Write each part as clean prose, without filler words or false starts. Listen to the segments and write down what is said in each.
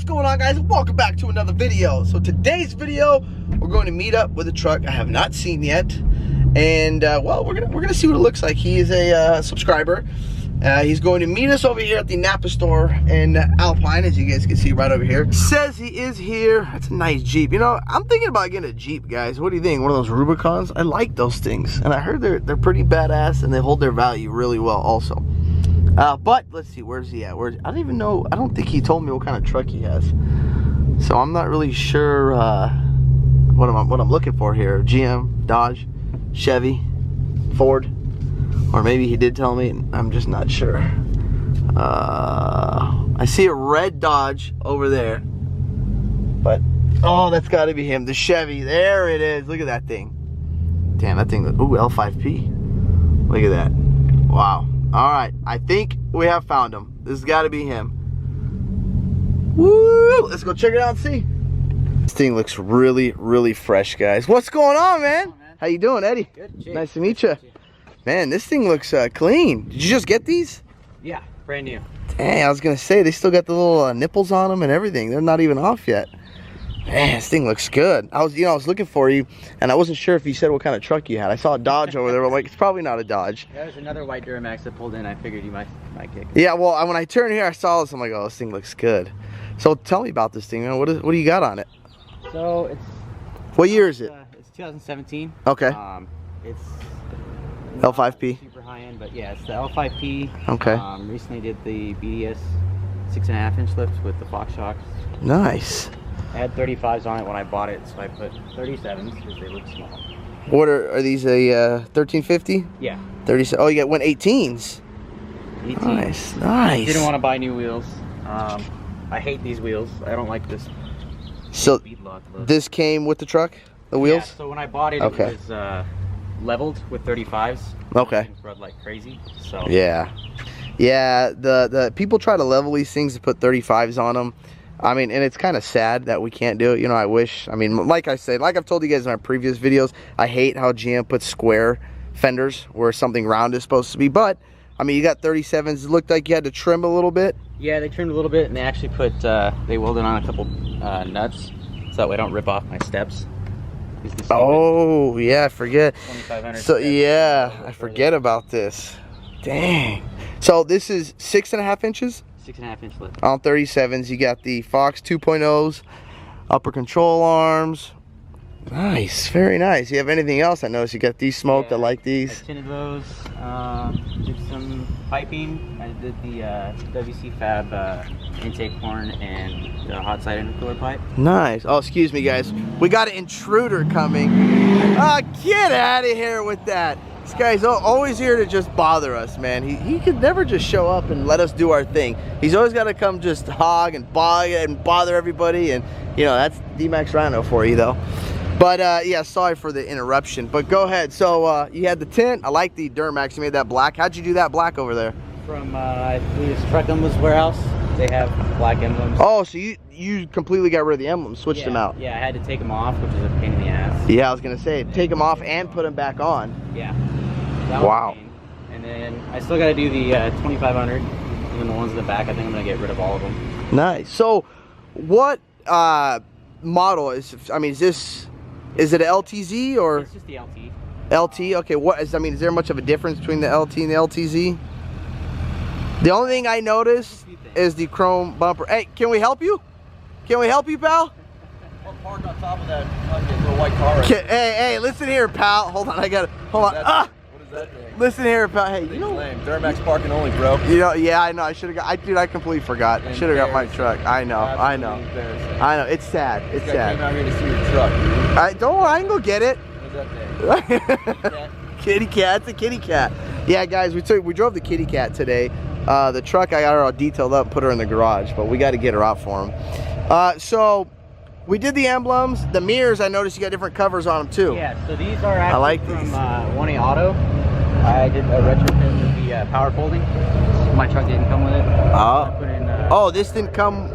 going on, guys? Welcome back to another video. So today's video, we're going to meet up with a truck I have not seen yet, and well, we're gonna see what it looks like. He is a subscriber. He's going to meet us over here at the Napa store in Alpine, as you guys can see right over here. Says he is here. That's a nice Jeep. You know, I'm thinking about getting a Jeep, guys. What do you think? One of those Rubicons? I like those things, and I heard they're pretty badass and they hold their value really well also. But let's see, where's he at? I don't even know. I don't think he told me what kind of truck he has, so I'm not really sure what I'm looking for here. GM, Dodge, Chevy, Ford, or maybe he did tell me. I'm just not sure. I see a red Dodge over there, but oh, that's got to be him. The Chevy. There it is. Look at that thing. Damn, that thing. Ooh, L5P. Look at that. Wow. All right, I think we have found him. This has got to be him. Woo! Let's go check it out and see. This thing looks really, really fresh, guys. What's going on, man? How you doing, Eddie? Good. Jake. Nice to meet you. Man, this thing looks clean. Did you just get these? Yeah, brand new. Dang, I was gonna say they still got the little nipples on them and everything. They're not even off yet. Man, this thing looks good. I was looking for you, and I wasn't sure if you said what kind of truck you had. I saw a Dodge over there, but I'm like, it's probably not a Dodge. Yeah, there's another white Duramax that pulled in. I figured you might kick. Yeah, well, when I turned here, I saw this. I'm like, oh, this thing looks good. So tell me about this thing, man. What do you got on it? So it's. What year is it? It's 2017. Okay. It's L5P. Super high end, but yeah, it's the L5P. Okay. Recently did the BDS 6.5-inch lift with the Fox shocks. Nice. I had 35s on it when I bought it, so I put 37s because they look small. What are these, a 1350? Yeah. 37. Oh, you got 18s. 18. Nice, nice. Didn't want to buy new wheels. I hate these wheels. I don't like this. So beadlock look. This came with the truck, the wheels? Yeah, so when I bought it, okay. It was leveled with 35s. Okay. It rode like crazy. So yeah, yeah. The people try to level these things to put 35s on them. I mean, and it's kind of sad that we can't do it. You know, I wish. I mean, like I said, like I've told you guys in my previous videos, I hate how GM puts square fenders where something round is supposed to be. But I mean, you got 37s. It looked like you had to trim a little bit. Yeah, they trimmed a little bit, and they actually put they welded on a couple nuts so that way I don't rip off my steps. Oh yeah, I forget. 2500. So yeah, I forget about this. Dang. So this is 6.5 inches. 6.5-inch lift. On 37s, you got the Fox 2.0s, upper control arms. Nice, very nice. You have anything else? I noticed you got these smoked. Yeah, I like these. I tinted those. Did some piping. I did the WC Fab intake horn and the hot side intercooler pipe. Nice. Oh, excuse me, guys. We got an intruder coming. Get out of here with that. This guy's always here to just bother us, man. He could never just show up and let us do our thing. He's always got to come just hog and bother everybody, and you know, that's D-Max Rhino for you though. But yeah, sorry for the interruption, but go ahead. So you had the tint. I like the Duramax. You made that black. How'd you do that black over there? From I believe it's Truck Emblems Warehouse. They have black emblems. Oh, so you completely got rid of the emblems, switched them out. Yeah, I had to take them off, which is a pain in the ass. Yeah, I was gonna say, take them off and put them back on. Yeah. Wow. And then I still got to do the 2500, even the ones in the back. I think I'm gonna get rid of all of them. Nice. So, what model is? I mean, is it an LTZ or? It's just the LT. LT. Okay. What is? I mean, is there much of a difference between the LT and the LTZ? The only thing I noticed is the chrome bumper. Hey, can we help you? Can we help you, pal? I'll park on top of that little white car. Right hey, listen here, pal. Hold on, hold on. That thing. Listen here, pal. Hey, you know, lame. Duramax parking only, bro. You know, yeah, I know. I should have got. Dude, I completely forgot. I should have got my truck. I know. I know. It's sad. It's sad. Came out here to see your truck, dude. Don't worry. I can go get it. What's that thing? Kitty cat. It's a kitty cat. Yeah, guys, we drove the kitty cat today. The truck, I got her all detailed up, put her in the garage, but we got to get her out for him. So we did the emblems, the mirrors. I noticed you got different covers on them too. Yeah, so these are actually like from these. 1A Auto. I did a retrofit with the power folding. My truck didn't come with it. Oh, this didn't come.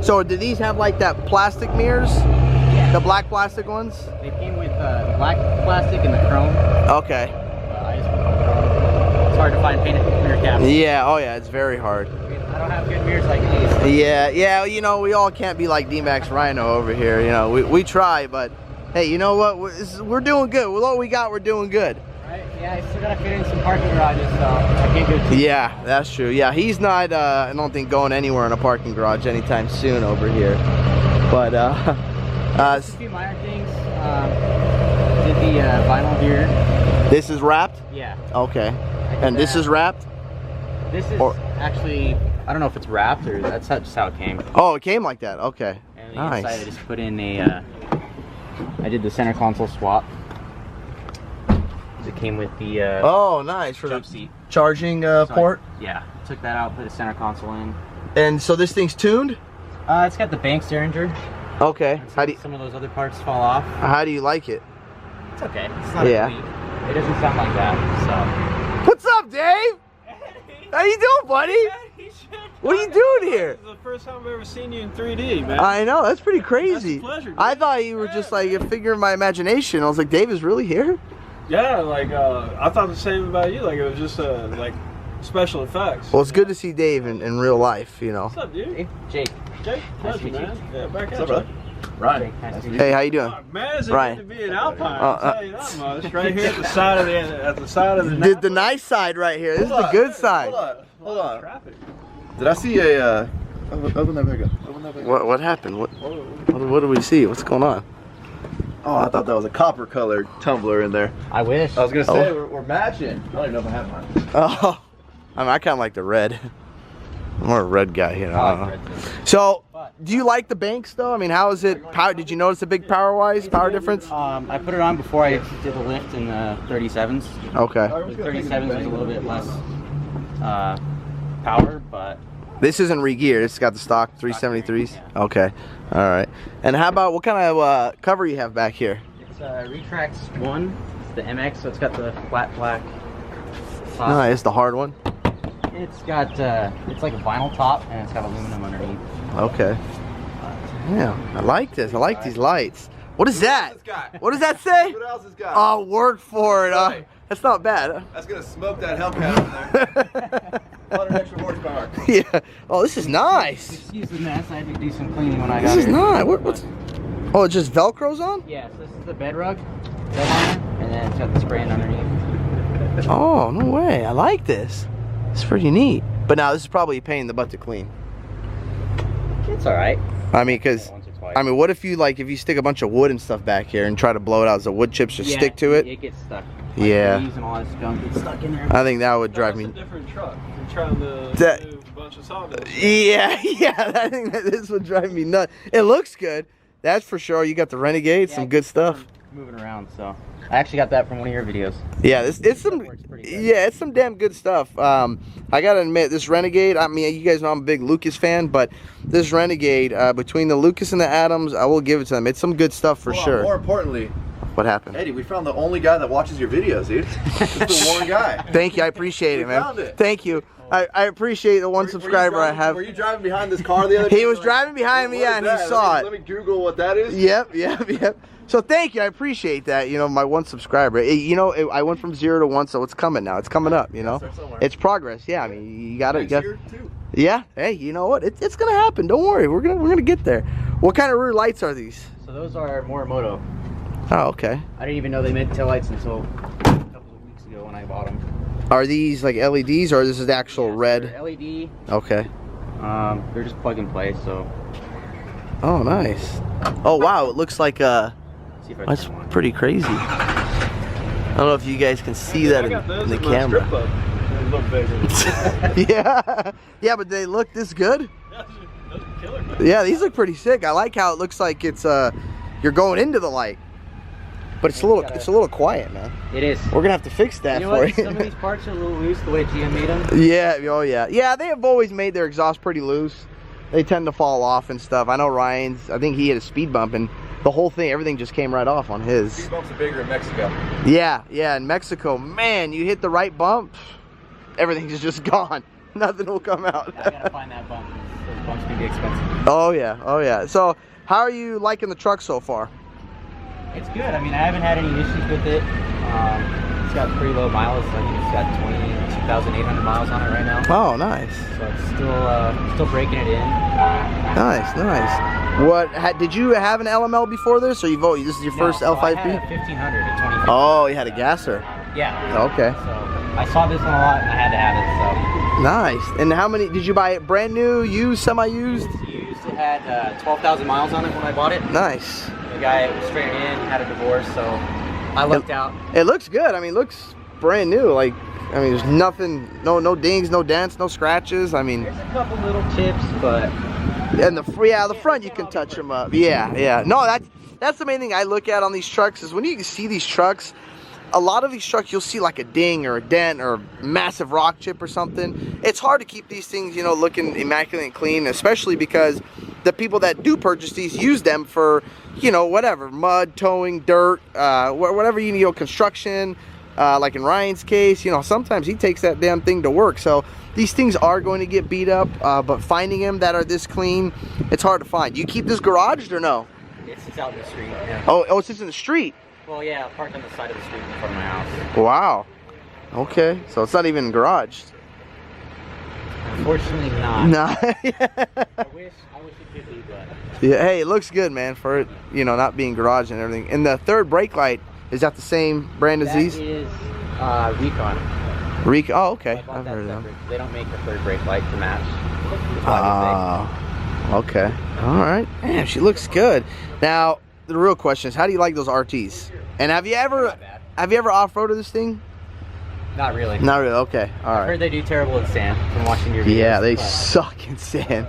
So do these have like that plastic mirrors? Yeah. The black plastic ones? They came with the black plastic and the chrome. Okay. I just put the chrome. It's hard to find painted mirror caps. Yeah, oh yeah, it's very hard. I don't have good mirrors like these. Yeah, you know, we all can't be like D-Max Rhino over here. You know, we try, but hey, you know what? We're doing good. With all we got, we're doing good. Right? Yeah, I still gotta fit in some parking garages, so I can't go too. Yeah, that's true. Yeah, he's not. I don't think going anywhere in a parking garage anytime soon over here. But a few minor things. Did the vinyl here. This is wrapped. Yeah. Okay. And this is wrapped. This is actually, I don't know if it's wrapped or that's just how it came. Oh, it came like that. Okay. And Nice. inside I just put in a, I did the center console swap. It came with the oh, nice, for jump the seat charging port. Yeah, took that out, put a center console in. And so this thing's tuned. It's got the Banks Derringer. Okay. Some of those other parts fall off. How do you like it? It's okay. It's not it doesn't sound like that. So. What's up, Dave? How you doing, buddy? What are you doing here? This is the first time I've ever seen you in 3D, man. I know, that's pretty crazy. That's a pleasure, dude. I thought you were just like a figure of my imagination. I was like, Dave is really here? Yeah, like I thought the same about you. Like it was just like special effects. Well, it's good to see Dave in real life, you know. What's up, dude? Hey, Jake. Jake, Nice pleasure, to meet man. you. Yeah, back at What's you. up, brother? Ryan. Jake, nice to meet you. Hey, how you doing? Man, is it Ryan. good to be in Alpine? I'll tell you that much. Right here at the side of the The nice side right here. This is the good side. Hold on. traffic. Did I see a open that back up? Open that back up. What happened? What do we see? What's going on? Oh, I thought that was a copper colored tumbler in there. I wish. I was gonna say Oh. we're matching. I don't even know if I have mine. Oh, I kind of like the red. I'm more a red guy, you know. I like red too. So, do you like the Banks though? I mean, how is it? Did you notice a big power difference? I put it on before I did the lift in the 37s. Okay. The 37s was a little bit less power, but This isn't re-geared. It's got the stock 373s. Yeah. Okay. All right. And how about what kind of cover you have back here? it's Retrax 1. It's the MX, so it's got the flat black top. Nice, the hard one. It's got it's like a vinyl top and it's got aluminum underneath. Okay. Yeah, I like this. I like these lights. What is that? What does that say? What else has got? Oh, work for it. Right. That's not bad. That's gonna smoke that Hellcat in there. 100 extra horsepower. Yeah. Oh, this is nice. Excuse the mess. I had to do some cleaning when I got This is here. nice. What's? Oh, it just Velcro's on? Yeah, so this is the bed rug, bed liner, and then it's got the spraying underneath. Oh, no way. I like this. It's pretty neat. But now this is probably a pain in the butt to clean. It's all right. I mean, because Once or twice. I mean, what if you stick a bunch of wood and stuff back here and try to blow it out? Does the wood chips just stick to it? It gets stuck. Yeah. Leaves and all this junk gets stuck in there. I think that would drive That's me. a different truck. You're trying to That- move a bunch of sawdust. Yeah, I think that this would drive me nuts. It looks good, that's for sure. You got the Renegade, Yeah, some it good gets stuff. Moving around, so I actually got that from one of your videos. Yeah, it's some works pretty good. it's some damn good stuff. I gotta admit, this Renegade. I mean, you guys know I'm a big Lucas fan, but this Renegade, between the Lucas and the Adams, I will give it to them. It's some good stuff for Hold on, sure. More importantly, What happened? Eddie, we found the only guy that watches your videos, dude. It's the one guy. Thank you, I appreciate it, We man. found it. Thank you. I appreciate the one subscriber I have. Were you driving behind this car the other day? He was Like, driving behind me, what yeah, is and he that? saw Let it. me Google what that is. Yep. So thank you, I appreciate that. You know, my one subscriber. I went from 0 to 1, so it's coming now. It's coming up. You know, Start somewhere. it's progress. Yeah, I mean, you gotta. Next year, too. Yeah. Hey, you know what? It's gonna happen. Don't worry. We're gonna get there. What kind of rear lights are these? So those are Morimoto. Oh, okay. I didn't even know they made taillights until a couple of weeks ago when I bought them. Are these like LEDs or this is the actual Yeah, so red? they're LED. Okay. They're just plug and play. So Oh, nice. Oh, wow. It looks like see if I that's turn one. pretty crazy. I don't know if you guys can see that I in got those the in my strip camera. club. They look bigger. Yeah, but they look this good. Those are killer, man. Yeah, these look pretty sick. I like how it looks like it's you're going into the light, but it's a little quiet, man. It is. We're gonna have to fix that You know for what? you. Some of these parts are a little loose the way GM made them. Yeah, oh yeah. They have always made their exhaust pretty loose. They tend to fall off and stuff. I know Ryan's. I think he hit a speed bump and the whole thing, everything just came right off on his. Speed bumps are bigger in Mexico. Yeah. In Mexico, man, you hit the right bump, everything's just gone. Nothing will come out. I gotta find that bump. Those bumps can be expensive. Oh yeah. So, how are you liking the truck so far? It's good. I mean, I haven't had any issues with it. It's got pretty low mileage. I think it's got 2,800 miles on it right now. Oh, nice. So it's still breaking it in. Nice, nice. What did you have an LML before this, or this is your first No, so I L5P? had a 1500 at 20. Oh, you had a gasser. Yeah. Okay. So I saw this one a lot, and I had to have it. Nice. And how many did you buy it? Brand new, used, semi-used? Used. It had 12,000 miles on it when I bought it. Nice. The guy was straight in, had a divorce, so I lucked out. It looks good. I mean, it looks brand new. Like, I mean, there's nothing, no dings, no dents, no scratches. I mean, there's a couple little chips, but and the front you can touch them up. Yeah. No, that's the main thing I look at on these trucks is when you see these trucks. A lot of these trucks you'll see like a ding or a dent or a massive rock chip or something. It's hard to keep these things, you know, looking immaculate and clean, especially because the people that do purchase these use them for, you know, whatever, mud, towing, dirt, whatever you need, construction. Like in Ryan's case, you know, sometimes he takes that damn thing to work. So these things are going to get beat up, but finding them that are this clean, it's hard to find. You keep this garaged or no? it's out in the street. Yeah. Oh, it's just in the street. Well, yeah, parked on the side of the street in front of my house. Wow. Okay, so it's not even garaged. Unfortunately not. Nah. I wish it could be, but Yeah, hey, it looks good, man, for it, you know, not being garaged and everything. And the third brake light, is that the same brand as these? that is Recon. Oh, okay. I bought I've that heard of them. separate. They don't make the third brake light to match. Okay. All right. Damn, she looks good. Now, the real question is, how do you like those RTs? And have you ever off-roaded this thing? Not really. Not really. Okay. All I've right. heard they do terrible in sand from watching your videos. Yeah, they but, suck in sand.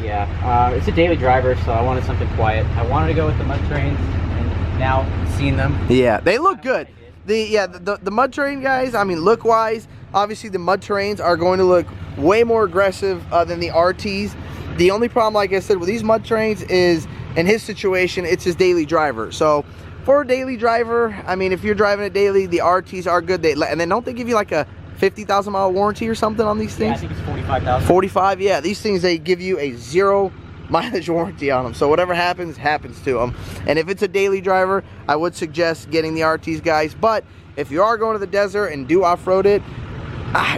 Yeah, it's a daily driver, so I wanted something quiet. I wanted to go with the mud trains, and now seeing them. Yeah, they look good. The mud terrain guys, I mean, look wise, obviously the mud terrains are going to look way more aggressive than the RTs. The only problem, like I said, with these mud terrains is, in his situation, it's his daily driver. So for a daily driver, I mean, if you're driving it daily, the RTs are good. And then don't they give you like a 50,000 mile warranty or something on these things? Yeah, I think it's 45,000. 45, yeah. These things, they give you a 0 mileage warranty on them. So whatever happens, happens to them. And if it's a daily driver, I would suggest getting the RTs, guys. But if you are going to the desert and do off-road it,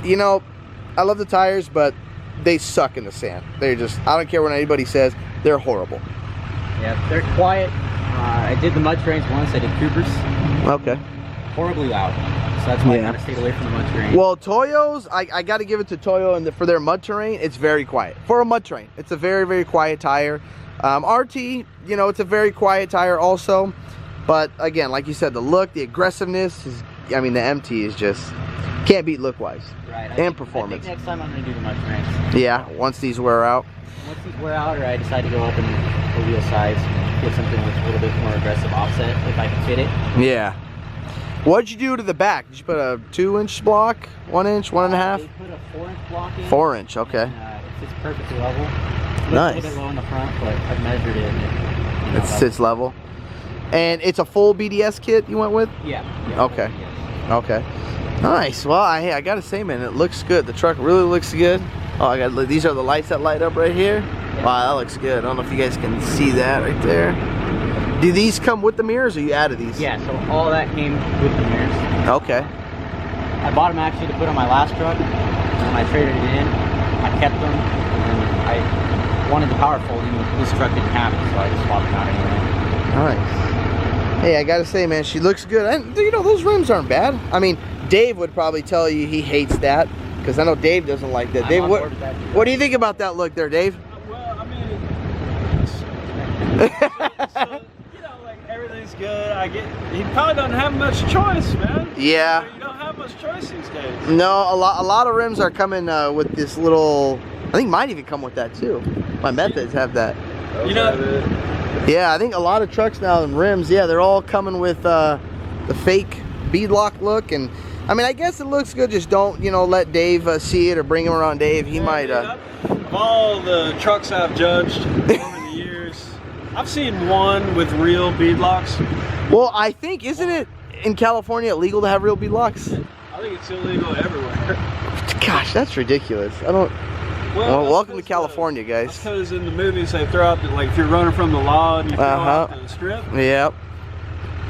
you know, I love the tires, but they suck in the sand. They're just, I don't care what anybody says, they're horrible. Yeah, they're quiet. I did the mud trains once. I did Coopers. Okay. Horribly loud. So that's why I kind of stayed away from the mud terrain. Well, Toyo's, I got to give it to Toyo, and for their mud terrain, it's very quiet. For a mud terrain, it's a very, very quiet tire. RT, you know, it's a very quiet tire also. But again, like you said, the look, the aggressiveness is, I mean, the MT is just, can't beat look-wise. Right. And performance. I think next time I'm going to do the mud trains. Yeah, once these wear out. Once these wear out, or I decide to go up in the wheel size, get something with a little bit more aggressive offset, if I can fit it. Yeah. What'd you do to the back? Did you put a 2-inch block, 1 inch, 1.5? They put a 4-inch block in. 4-inch, okay. And, it's perfectly level. Nice. Looks a little bit low in the front, but I've measured it. And It sits level. And it's a full BDS kit you went with? Yeah. Okay. Okay. Nice. Well, I gotta say, man, it looks good. The truck really looks good. Oh, these are the lights that light up right here. Wow, that looks good. I don't know if you guys can see that right there. Do these come with the mirrors, or you added these? Yeah, so all that came with the mirrors. Okay. I bought them actually to put on my last truck. When I traded it in, I kept them, and I wanted the power folding. This truck didn't have it, so I just swapped them out anyway. Nice. Hey, I gotta say, man, she looks good. And you know, those rims aren't bad. I mean, Dave would probably tell you he hates that, because I know Dave doesn't like that. Dave, what do you think about that look there, Dave? Well, I mean, so, you know, like, everything's good. He probably doesn't have much choice, man. Yeah. You don't have much choice these days. No, a lot of rims are coming with this little, I think mine even come with that too. My Methods have that. You know, yeah, I think a lot of trucks now and rims, yeah, they're all coming with the fake beadlock look. And I mean, I guess it looks good. Just don't, you know, let Dave see it, or bring him around Dave. He might. Of all the trucks I've judged over the years, I've seen one with real beadlocks. Well, I think, isn't it in California illegal to have real beadlocks? I think it's illegal everywhere. Gosh, that's ridiculous. I don't. Well, welcome to California, guys. Because in the movies they throw out, like, if you're running from the law and you throw out the strip. Yep.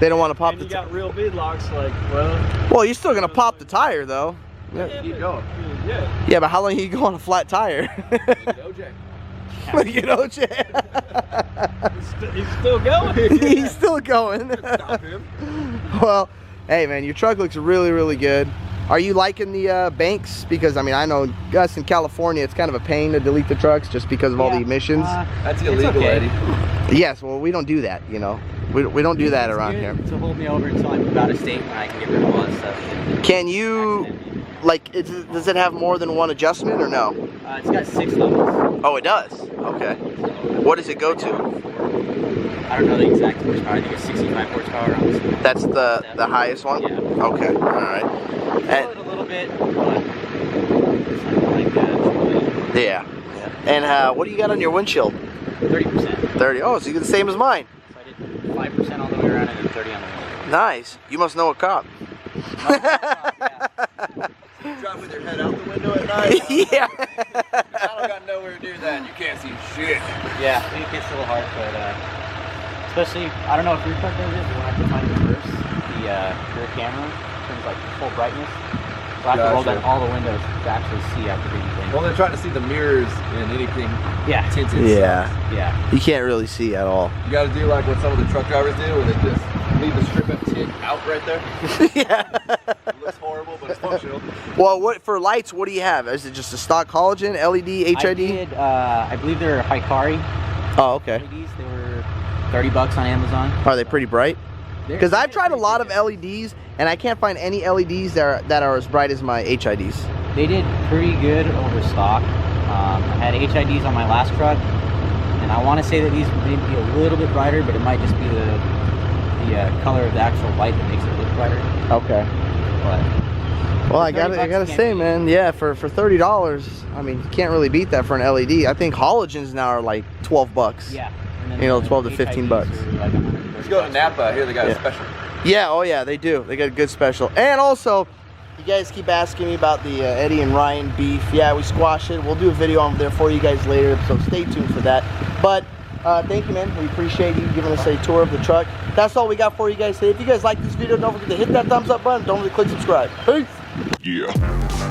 They don't want to pop and you got real beadlocks, like, well. Well, you're still gonna pop the tire though. Yeah. Keep going. Yeah. Yeah, but how long can you go on a flat tire? Look at OJ. Look at OJ. He's still going. He's still going. Stop him. Well, hey man, your truck looks really, really good. Are you liking the banks? Because I mean, I know us in California, it's kind of a pain to delete the trucks just because of all the emissions. That's It's illegal, okay. Eddie. Yes, well, we don't do that, you know. We don't do that It's around good here. to hold me over until I move out of state when I can get rid of all that stuff. Can you, like, does it have more than one adjustment or no? It's got 6 levels. Oh, it does? Okay. What does it go to? I don't know the exact horsepower. I think it's 65 horsepower. Honestly. That's the highest one? Yeah. Okay, all right. Feel it a little bit, but it's not like Yeah. And what do you got on your windshield? 30%. 30. Oh, so you get the same as mine. So I did 5% all the way around and then 30 on the window. Nice. You must know a cop. Drive with your head out the window at night. Yeah. I don't got nowhere to do that. You can't see shit. Yeah, I think it gets a little hard, but especially, I don't know if your truck does it, but when I put mine in reverse, the rear camera turns like full brightness. So I have to roll down all the windows to actually see out the green thing. Well, they're trying to see the mirrors in anything Yeah. tinted. Yeah. Yeah. You can't really see at all. You got to do like what some of the truck drivers do, where they just leave the strip of tint out right there. Yeah. It looks horrible, but it's functional. Well, what for lights? What do you have? Is it just a stock halogen, LED, HID? I did, I believe they're Hikari Oh, okay. LEDs. They were $30 on Amazon. Are they pretty bright? Because I've tried a lot of LEDs, and I can't find any LEDs that are as bright as my HIDs. They did pretty good over stock. I had HIDs on my last truck, and I want to say that these may be a little bit brighter, but it might just be the color of the actual light that makes it look brighter. Okay. But Well, I for $30 gotta can't say, beat. man, yeah, for $30, I mean, you can't really beat that for an LED. I think halogens now are like $12. yeah, and then You know, the 12 to 15 bucks. HIDs are like $130. Let's go to Napa. Here they got Yeah. a special. Yeah, oh yeah, they do. They got a good special. And also, you guys keep asking me about the Eddie and Ryan beef. Yeah, we squashed it. We'll do a video on there for you guys later, so stay tuned for that. But thank you, man. We appreciate you giving us a tour of the truck. That's all we got for you guys today. If you guys like this video, don't forget to hit that thumbs up button. Don't forget to click subscribe. Peace. Yeah.